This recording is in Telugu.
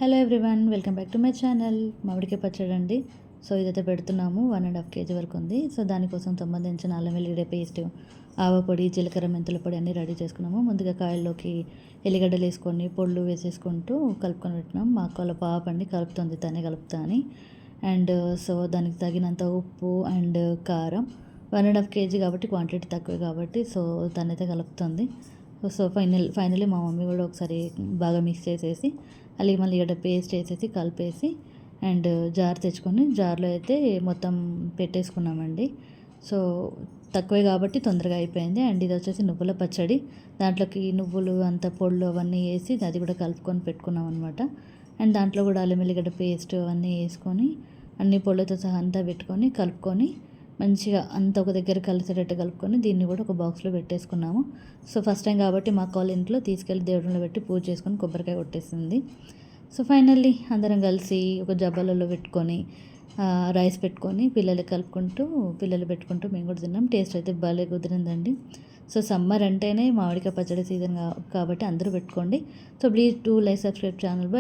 Hello everyone, welcome back to my channel. మామిడికాయ పచ్చడి అండి. సో ఇదైతే పెడుతున్నాము. 1.5 kg వరకు ఉంది. సో దానికోసం సంబంధించిన అల్లం వెల్లిగడ్డ పేస్ట్, ఆవపొడి, జీలకర్ర, మెంతుల పొడి అన్నీ రెడీ చేసుకున్నాము. ముందుగా కాయల్లోకి ఎల్లిగడ్డలు వేసుకొని పొళ్ళు వేసేసుకుంటూ కలుపుకొని పెట్టినాం. మా అక్క వాళ్ళ పాప అండి కలుపుతుంది, తనే కలుపుతా అని. అండ్ సో దానికి తగినంత ఉప్పు అండ్ కారం. 1.5 kg కాబట్టి క్వాంటిటీ తక్కువే కాబట్టి సో తనైతే కలుపుతుంది. సో ఫైనలీ మా మమ్మీ కూడా ఒకసారి బాగా మిక్స్ చేసేసి అల్లం ఎల్లిగడ్డ పేస్ట్ వేసేసి కలిపేసి అండ్ జార్ తెచ్చుకొని జార్లో అయితే మొత్తం పెట్టేసుకున్నామండి. సో తక్కువే కాబట్టి తొందరగా అయిపోయింది. అండ్ ఇది వచ్చేసి నువ్వుల పచ్చడి. దాంట్లోకి నువ్వులు అంత పొళ్ళు అవన్నీ వేసి అది కూడా కలుపుకొని పెట్టుకున్నాం అనమాట. అండ్ దాంట్లో కూడా అల్లం ఎల్లిగడ్డ పేస్ట్ అవన్నీ వేసుకొని అన్ని పొళ్ళతో సహా అంతా పెట్టుకొని కలుపుకొని మంచిగా అంత ఒక దగ్గర కలిసేటట్టు కలుపుకొని దీన్ని కూడా ఒక బాక్స్లో పెట్టేసుకున్నాము. సో ఫస్ట్ టైం కాబట్టి మా వాళ్ళ ఇంట్లో తీసుకెళ్ళి దేవుడిలో పెట్టి పూజ చేసుకొని కొబ్బరికాయ కొట్టేసింది. సో ఫైనల్లీ అందరం కలిసి ఒక జబ్బలలో పెట్టుకొని రైస్ పెట్టుకొని పిల్లలు పెట్టుకుంటూ మేము కూడా తిన్నాం. టేస్ట్ అయితే భలే కుదిరిందండి. సో సమ్మర్ అంటేనే మామిడికాయ పచ్చడి సీజన్ కాబట్టి అందరూ పెట్టుకోండి. So please do like, subscribe channel. By.